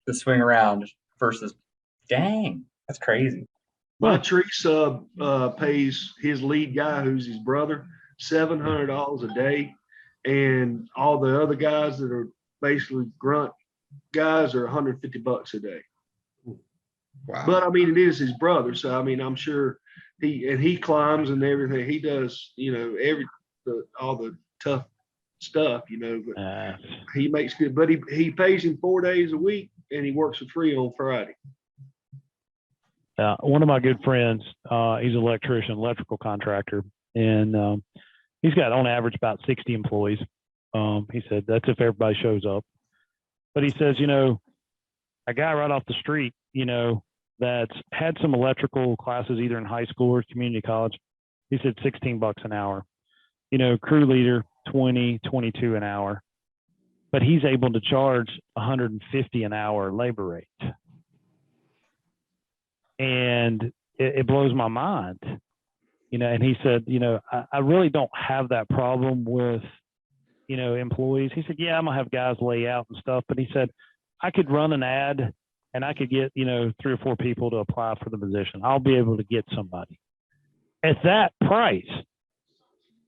The swing around versus, dang, that's crazy. My tree sub pays his lead guy, who's his brother, $700 a day. And all the other guys that are basically grunt guys are $150 a day. Wow. But I mean, it is his brother. So, I mean, I'm sure he climbs and everything. He does, all the tough stuff, but he makes good, but he pays him 4 days a week and he works for free on Friday. One of my good friends, he's an electrician, electrical contractor, and he's got on average about 60 employees. He said that's if everybody shows up. But he says, a guy right off the street, that's had some electrical classes either in high school or community college. He said $16 an hour. Crew leader, 20, 22 an hour. But he's able to charge $150 an hour labor rate. And it blows my mind. And he said, I really don't have that problem with, employees. He said, yeah, I'm gonna have guys lay out and stuff. But he said, I could run an ad and I could get, 3 or 4 people to apply for the position. I'll be able to get somebody. At that price,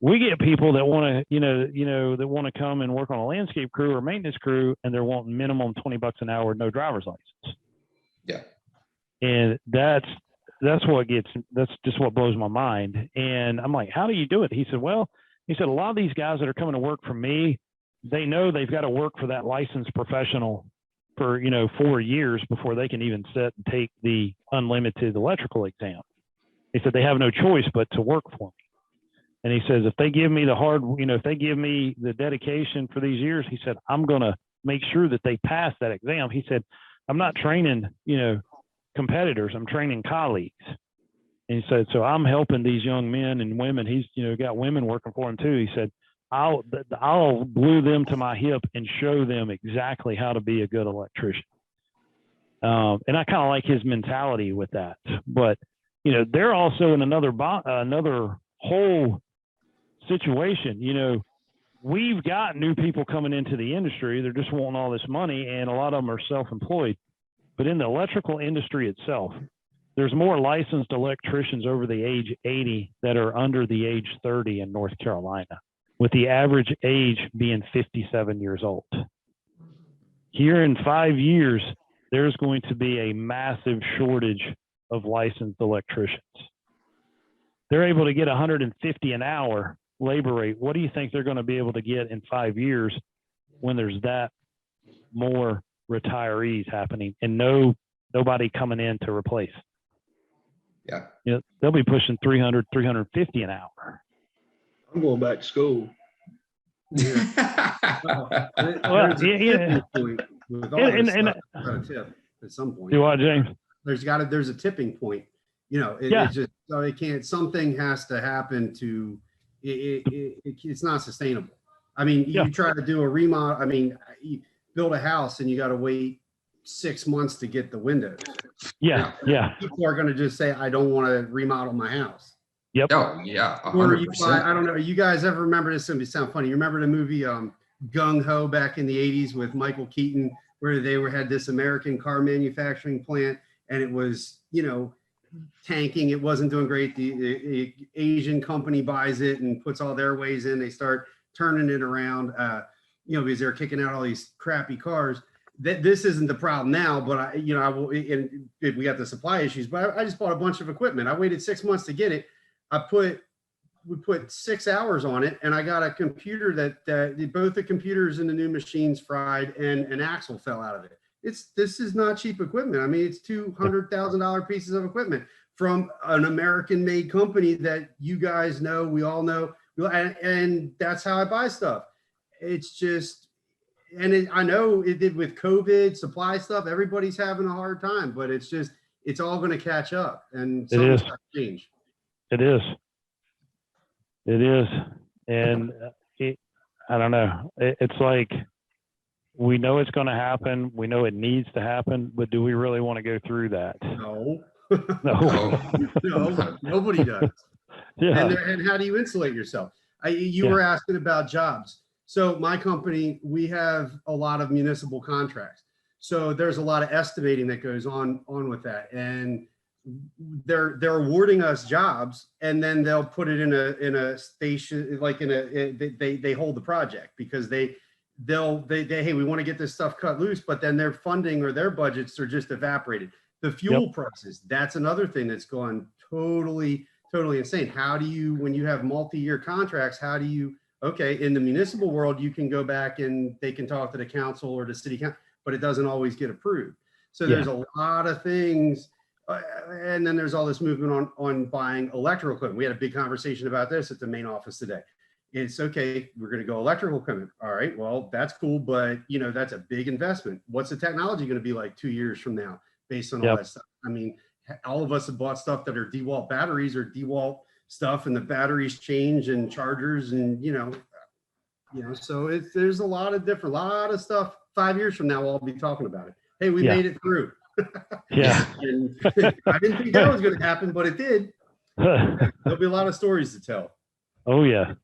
we get people that want to, that want to come and work on a landscape crew or maintenance crew, and they're wanting minimum $20 an hour with no driver's license. Yeah. And that's just what blows my mind. And I'm like, how do you do it? He said, a lot of these guys that are coming to work for me, they know they've got to work for that licensed professional for, 4 years before they can even sit and take the unlimited electrical exam. He said they have no choice but to work for me. And he says, if they give me if they give me the dedication for these years, he said, I'm going to make sure that they pass that exam. He said, I'm not training, competitors, I'm training colleagues. And he said, so I'm helping these young men and women. He's, got women working for him too. He said, I'll glue them to my hip and show them exactly how to be a good electrician. And I kind of like his mentality with that. But, they're also in another whole situation. We've got new people coming into the industry. They're just wanting all this money, and a lot of them are self-employed. But in the electrical industry itself, there's more licensed electricians over the age 80 that are under the age 30 in North Carolina, with the average age being 57 years old. Here in 5 years, there's going to be a massive shortage of licensed electricians. They're able to get $150 an hour labor rate. What do you think they're going to be able to get in 5 years when there's that more retirees happening and nobody coming in to replace? Yeah. They'll be pushing 300, 350 an hour. I'm going back to school. Well, yeah. Got a tip at some point. Do what, James? There's a tipping point. It's just, so it can't, something has to happen to it's not sustainable. I mean, you try to do a remodel. I mean, you build a house and you got to wait 6 months to get the windows. Yeah. People are going to just say, I don't want to remodel my house. Yep. Oh yeah. 100%. Or you buy, I don't know. You guys ever remember this? It's going to sound funny. You remember the movie Gung Ho back in the 80s with Michael Keaton, where they had this American car manufacturing plant, and it was, tanking. It wasn't doing great. The Asian company buys it and puts all their ways in. They start turning it around, because they're kicking out all these crappy cars. This isn't the problem now, but I will. And we got the supply issues. But I just bought a bunch of equipment. I waited 6 months to get it. We put 6 hours on it, and I got a computer that both the computers and the new machines fried, and an axle fell out of it. This is not cheap equipment. I mean, it's $200,000 pieces of equipment from an American-made company that you guys know, we all know, and that's how I buy stuff. It's just, I know it did with COVID, supply stuff. Everybody's having a hard time, but it's all going to catch up, and something's got to change. It is, and I don't know. It's like, we know it's going to happen. We know it needs to happen, but do we really want to go through that? No. No, Nobody does. Yeah. And how do you insulate yourself? You were asking about jobs. So my company, we have a lot of municipal contracts. So there's a lot of estimating that goes on with that. And they're awarding us jobs, and then they'll put it in a station, like they hold the project, because they hey, we want to get this stuff cut loose, but then their funding or their budgets are just evaporated. The fuel prices, that's another thing that's gone totally insane. How do you, when you have multi-year contracts, okay, in the municipal world, you can go back and they can talk to the council or the city council, but it doesn't always get approved. So there's a lot of things. And then there's all this movement on buying electrical equipment. We had a big conversation about this at the main office today. It's okay, we're going to go electrical equipment. All right, well, that's cool, but that's a big investment. What's the technology going to be like 2 years from now based on all that stuff? I mean, all of us have bought stuff that are DeWalt batteries or DeWalt stuff, and the batteries change, and chargers, and so there's a lot of stuff. 5 years from now, we'll all be talking about it. Hey, we made it through. And I didn't think that was going to happen, but it did. There'll be a lot of stories to tell. Oh yeah.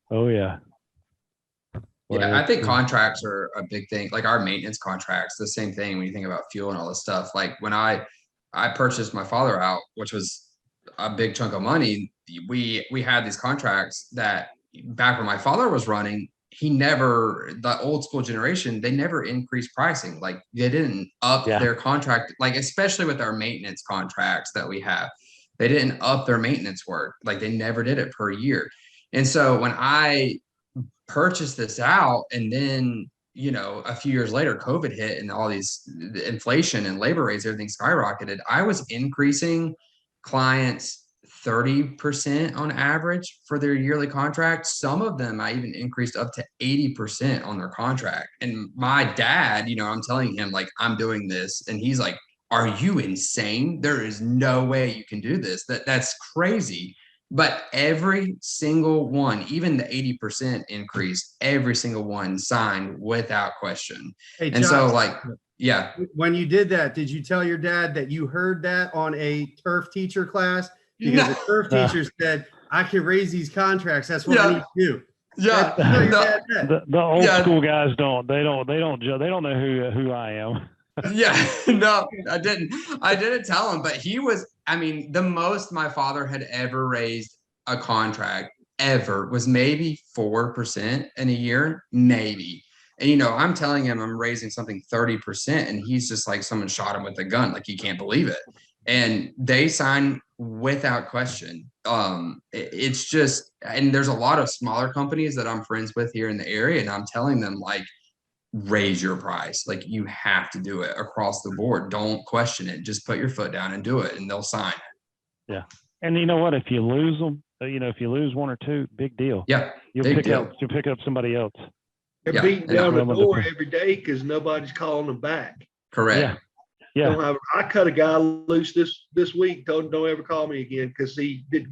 Yeah, I think contracts are a big thing. Like our maintenance contracts, the same thing when you think about fuel and all this stuff. Like when I purchased my father out, which was a big chunk of money, we had these contracts that back when my father was running, the old school generation, they never increased pricing. Like they didn't up their contract, like especially with our maintenance contracts that we have, they didn't up their maintenance work. Like they never did it per year. And so when I purchased this out, and then a few years later, COVID hit and all these inflation and labor rates, everything skyrocketed. I was increasing clients 30% on average for their yearly contract. Some of them I even increased up to 80% on their contract. And my dad, I'm telling him like, I'm doing this. And he's like, are you insane? There is no way you can do this. That's crazy. But every single one, even the 80% increase, every single one signed without question. Hey, and Josh, so yeah. When you did that, did you tell your dad that you heard that on a turf teacher class? Because the turf teacher said, I can raise these contracts. That's what I need to do. Yeah. The old school guys don't know who I am. Yeah, no, I didn't tell him, but he was, the most my father had ever raised a contract ever was maybe 4% in a year, maybe. And, I'm telling him I'm raising something 30% and he's just like someone shot him with a gun. Like he can't believe it. And they sign without question. It's just, and there's a lot of smaller companies that I'm friends with here in the area. And I'm telling them like, raise your price. Like you have to do it across the board. Don't question it. Just put your foot down and do it and they'll sign it. Yeah. And you know what? If you lose them, if you lose one or two, big deal. Yeah. You'll pick up somebody else. They're beating down the door every day because nobody's calling them back. Correct. Yeah. I cut a guy loose this week, told him don't ever call me again because he did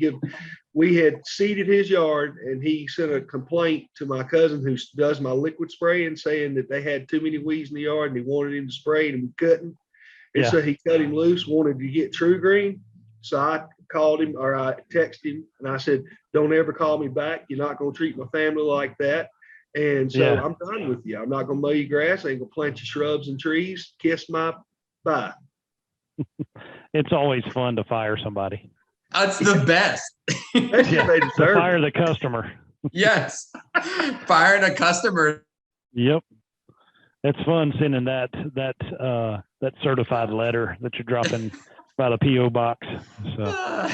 we had seeded his yard and he sent a complaint to my cousin who does my liquid spraying saying that they had too many weeds in the yard and he wanted him to spray and we couldn't. And so he cut him loose, wanted to get True Green. So I called him or I texted him and I said, don't ever call me back. You're not going to treat my family like that. And so I'm done with you. I'm not going to mow your grass. I ain't going to plant your shrubs and trees. Kiss my bye. It's always fun to fire somebody. That's the best. That's what they deserve. Fire the customer. Yes. Firing a customer. Yep. It's fun sending that certified letter that you're dropping by the PO box. So.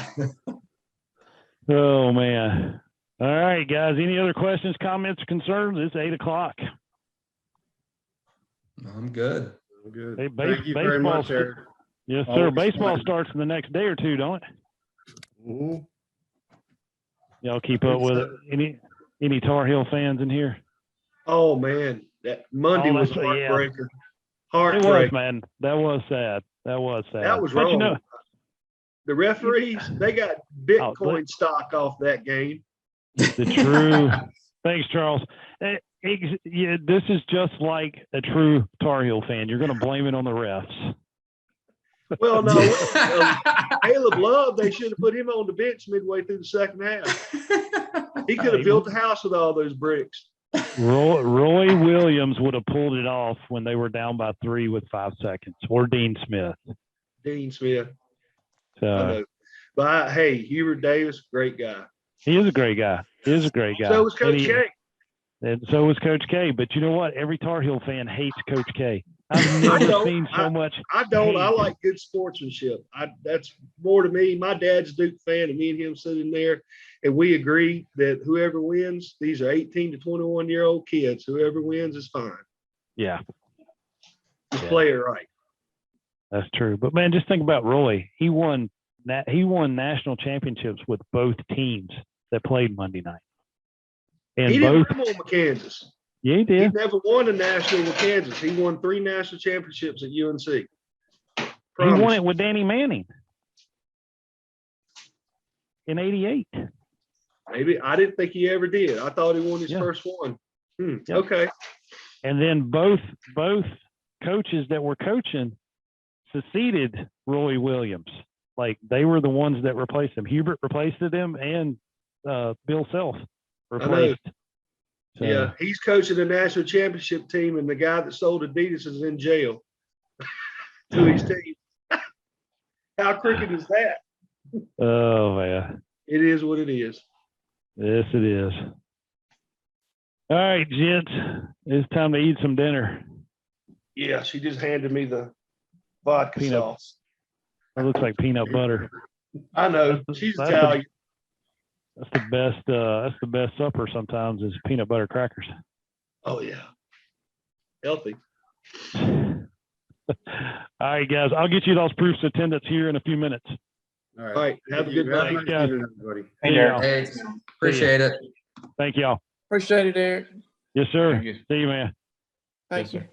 Oh man. All right, guys. Any other questions, comments, concerns? It's 8:00. I'm good. Good. Hey, Thank you very much, Eric. Yes, sir. Baseball starts in the next day or two, don't it? Mm-hmm. Y'all keep up with it. Any Tar Heel fans in here? Oh man, that Monday was a heartbreaker. It was, man. That was sad. That was wrong. The referees, they got Bitcoin stock off that game. The true. Thanks, Charles. This is just like a true Tar Heel fan. You're going to blame it on the refs. Well, no, Caleb Love, they should have put him on the bench midway through the second half. He could have built a house with all those bricks. Roy Williams would have pulled it off when they were down by 3 with 5 seconds, or Dean Smith. So, but hey, Hubert Davis, great guy. He is a great guy. So was Coach K. And so was Coach K. But you know what? Every Tar Heel fan hates Coach K. I've never seen so much. I don't. I like good sportsmanship. That's more to me. My dad's a Duke fan, and me and him sitting there, and we agree that whoever wins, these are 18 to 21-year-old kids. Whoever wins is fine. Yeah. Just play it right. That's true. But man, just think about Roy. He won national championships with both teams that played Monday night. And he didn't win one with Kansas. Yeah, he did. He never won a national with Kansas. He won 3 national championships at UNC. Promise. He won it with Danny Manning in '88. Maybe. I didn't think he ever did. I thought he won his first one. Yep. Okay. And then both coaches that were coaching succeeded Roy Williams. Like they were the ones that replaced him. Hubert replaced him, and Bill Self replaced. So, yeah, he's coaching the national championship team, and the guy that sold Adidas is in jail to his team. How crooked is that? Oh man, it is what it is. Yes, it is. All right, gents, it's time to eat some dinner. Yeah, she just handed me the vodka sauce. It looks like peanut butter. I know. She's Italian. That's the best supper sometimes is peanut butter crackers. Oh yeah. healthy. All right, guys, I'll get you those proofs of attendance here in a few minutes. All All right, have a good Have a night. nice evening, everybody. Hey, See Derek. y'all. Hey, appreciate it. Thank y'all. Appreciate it, Eric. Yes, sir. Thank you. See you, man. Thank Yes, you. sir.